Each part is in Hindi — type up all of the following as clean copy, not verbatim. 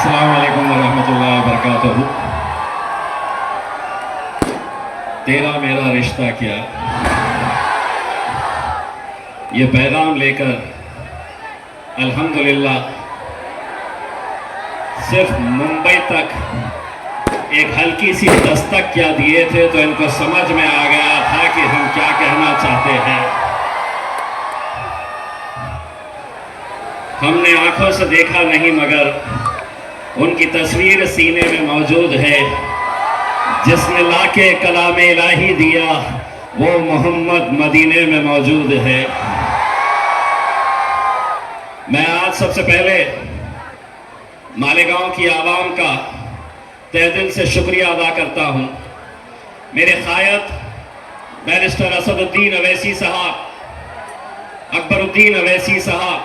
अस्सलाम वालेकुम वरहमतुल्लाहि वबरकातुहू। तेरा मेरा रिश्ता क्या, ये पैगाम लेकर अल्हम्दुलिल्लाह सिर्फ मुंबई तक एक हल्की सी दस्तक क्या दिए थे तो इनको समझ में आ गया था कि हम क्या कहना चाहते हैं। हमने आंखों से देखा नहीं मगर उनकी तस्वीर सीने में मौजूद है। जिसने लाके कलाम इलाही दिया वो मोहम्मद मदीने में मौजूद है। मैं आज सबसे पहले मालेगांव की आवाम का तहे दिल से शुक्रिया अदा करता हूं। मेरे कायद बैरिस्टर असदुद्दीन अवैसी साहब, अकबरुद्दीन अवैसी साहब,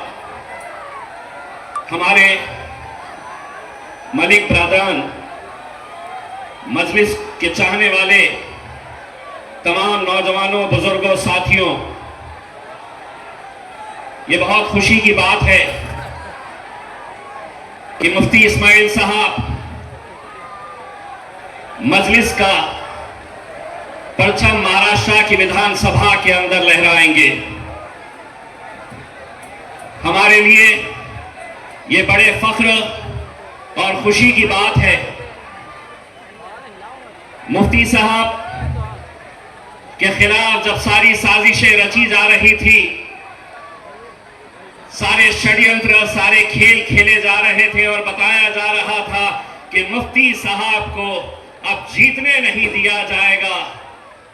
हमारे मलिक ब्रादरान, मजलिस के चाहने वाले तमाम नौजवानों, बुजुर्गों, साथियों, ये बहुत खुशी की बात है कि मुफ्ती इस्माइल साहब मजलिस का परचम महाराष्ट्र की विधानसभा के अंदर लहराएंगे। हमारे लिए ये बड़े फख्र और खुशी की बात है। मुफ्ती साहब के खिलाफ जब सारी साजिशें रची जा रही थी, सारे षड्यंत्र, सारे खेल खेले जा रहे थे और बताया जा रहा था कि मुफ्ती साहब को अब जीतने नहीं दिया जाएगा।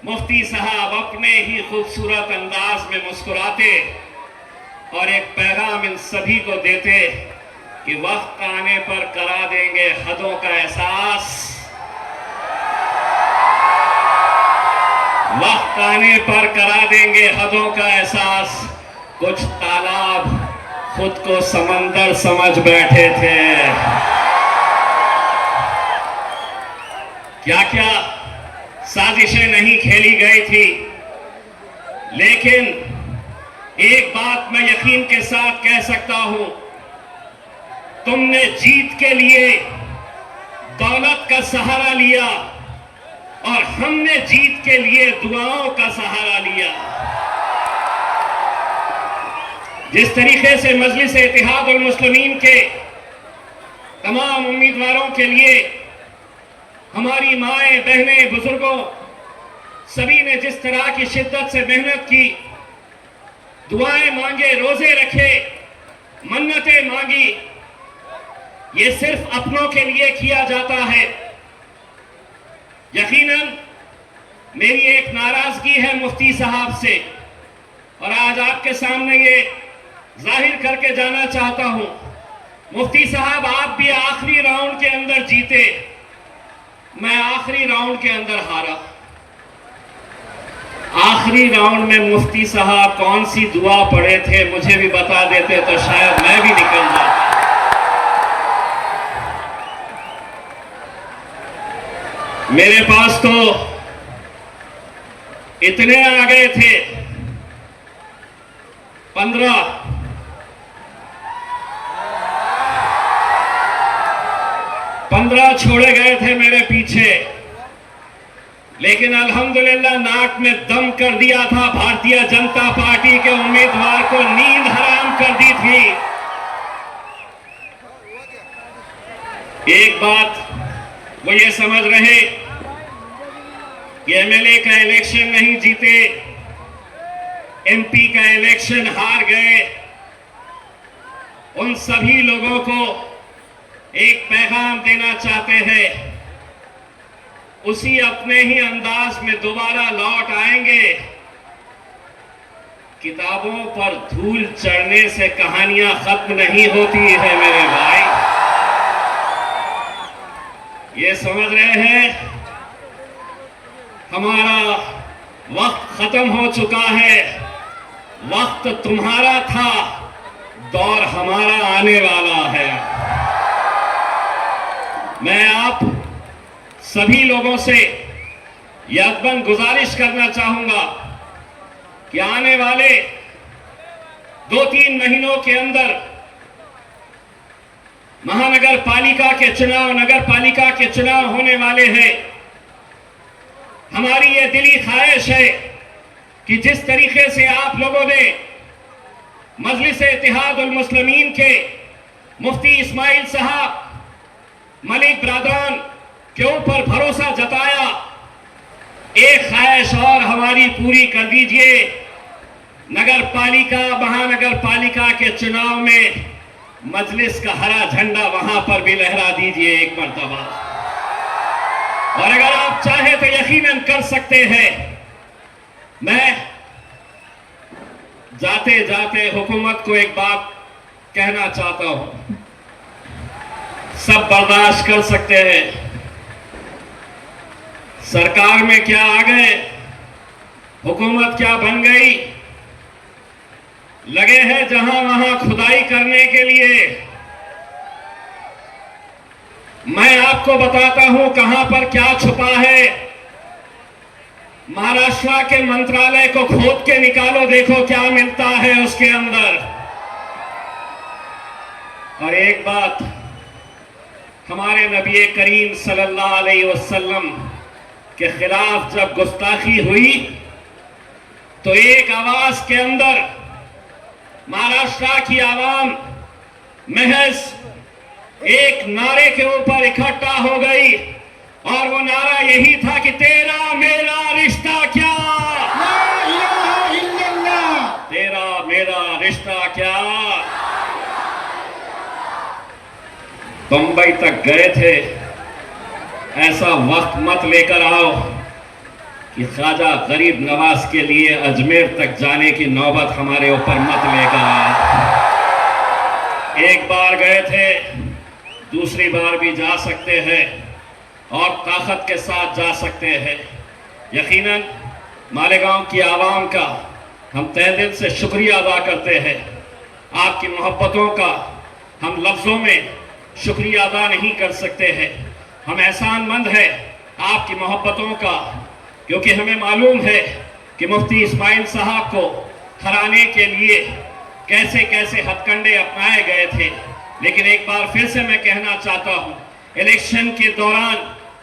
मुफ्ती साहब अपने ही खूबसूरत अंदाज में मुस्कुराते और एक पैगाम इन सभी को देते कि वक्त आने पर करा देंगे हदों का एहसास, वक्त आने पर करा देंगे हदों का एहसास। कुछ तालाब खुद को समंदर समझ बैठे थे। क्या क्या साजिशें नहीं खेली गई थी, लेकिन एक बात मैं यकीन के साथ कह सकता हूं, तुमने जीत के लिए दौलत का सहारा लिया और हमने जीत के लिए दुआओं का सहारा लिया। जिस तरीके से मजलिस इत्तेहादुल मुस्लिमीन के तमाम उम्मीदवारों के लिए हमारी माएं, बहनें, बुजुर्गों सभी ने जिस तरह की शिद्दत से मेहनत की, दुआएं मांगे, रोजे रखे, मन्नतें मांगी, ये सिर्फ अपनों के लिए किया जाता है। यकीनन मेरी एक नाराजगी है मुफ्ती साहब से और आज आपके सामने ये जाहिर करके जाना चाहता हूं। मुफ्ती साहब, आप भी आखिरी राउंड के अंदर जीते, मैं आखिरी राउंड के अंदर हारा। आखिरी राउंड में मुफ्ती साहब कौन सी दुआ पढ़े थे मुझे भी बता देते तो शायद मैं भी निकल जाता। मेरे पास तो इतने आ गए थे, 15 छोड़े गए थे मेरे पीछे, लेकिन अल्हम्दुलिल्लाह नाक में दम कर दिया था। भारतीय जनता पार्टी के उम्मीदवार को नींद हराम कर दी थी। एक बात वो ये समझ रहे कि एमएलए का इलेक्शन नहीं जीते, एमपी का इलेक्शन हार गए। उन सभी लोगों को एक पैगाम देना चाहते हैं, उसी अपने ही अंदाज में दोबारा लौट आएंगे। किताबों पर धूल चढ़ने से कहानियां खत्म नहीं होती है मेरे भाई। ये समझ रहे हैं हमारा वक्त खत्म हो चुका है। वक्त तुम्हारा था, दौर हमारा आने वाला है। मैं आप सभी लोगों से यकबंद गुजारिश करना चाहूंगा कि आने वाले 2-3 महीनों के अंदर महानगर पालिका के चुनाव, नगर पालिका के चुनाव होने वाले हैं। हमारी ये दिली ख्वाहिश है कि जिस तरीके से आप लोगों ने मजलिस-ए-इत्तेहादुल मुस्लिमीन के मुफ्ती इस्माइल साहब मलिक ब्रादरान के ऊपर भरोसा जताया, एक ख्वाहिश और हमारी पूरी कर दीजिए। नगर पालिका, महानगर पालिका के चुनाव में मजलिस का हरा झंडा वहां पर भी लहरा दीजिए एक मर्तबा। और अगर आप चाहे तो यकीनन कर सकते हैं। मैं जाते जाते हुकूमत को एक बात कहना चाहता हूं, सब बर्दाश्त कर सकते हैं। सरकार में क्या आ गए, हुकूमत क्या बन गई, लगे हैं जहां वहां खुदाई करने के लिए। मैं आपको बताता हूं कहां पर क्या छुपा है। महाराष्ट्र के मंत्रालय को खोद के निकालो, देखो क्या मिलता है उसके अंदर। और एक बात, हमारे नबी करीम सल्लल्लाहु अलैहि वसल्लम के खिलाफ जब गुस्ताखी हुई तो एक आवाज के अंदर महाराष्ट्र की आवाम महज एक नारे के ऊपर इकट्ठा हो गई और वो नारा यही था कि तेरा मेरा रिश्ता क्या, ला इलाहा इल्लल्लाह, तेरा मेरा रिश्ता क्या। बंबई तक गए थे, ऐसा वक्त मत लेकर आओ कि ख्वाजा गरीब नवाज के लिए अजमेर तक जाने की नौबत हमारे ऊपर मत लेकर आओ। एक बार गए थे, दूसरी बार भी जा सकते हैं और ताकत के साथ जा सकते हैं। यकीनन मालेगांव की आवाम का हम तहे दिल से शुक्रिया अदा करते हैं। आपकी मोहब्बतों का हम लफ्ज़ों में शुक्रिया अदा नहीं कर सकते हैं। हम एहसानमंद हैं आपकी मोहब्बतों का, क्योंकि हमें मालूम है कि मुफ्ती इस्माइल साहब को हराने के लिए कैसे कैसे हथकंडे अपनाए गए थे। लेकिन एक बार फिर से मैं कहना चाहता हूं, इलेक्शन के दौरान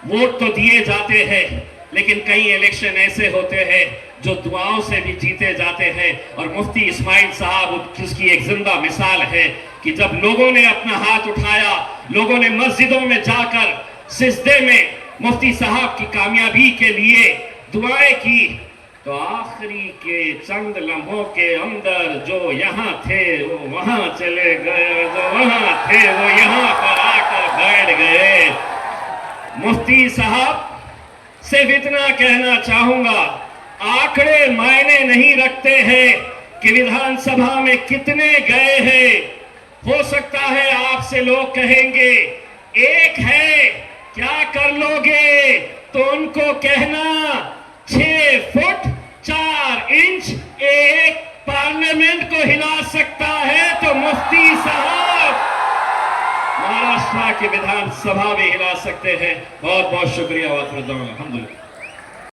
वोट तो दिए जाते हैं, लेकिन कई इलेक्शन ऐसे होते हैं जो दुआओं से भी जीते जाते हैं। और मुफ्ती इस्माइल साहब जिसकी एक जिंदा मिसाल है कि जब लोगों ने अपना हाथ उठाया, लोगों ने मस्जिदों में जाकर सिजदे में मुफ्ती साहब की कामयाबी के लिए दुआएं की, तो आखिरी के चंद लम्हों के अंदर जो यहाँ थे वो वहां चले गए, जो वहां थे वो यहाँ पर आकर बैठ गए। मुफ्ती साहब सिर्फ इतना कहना चाहूंगा, आंकड़े मायने नहीं रखते हैं कि विधानसभा में कितने गए हैं। हो सकता है आपसे लोग कहेंगे एक है, क्या कर लोगे, तो उनको कहना 6 फुट 4 इंच एक पार्लियामेंट को हिला सकता है तो मुफ्ती साहब महाराष्ट्र की विधानसभा में हिला सकते हैं। बहुत बहुत शुक्रिया। अल्हम्दुलिल्लाह।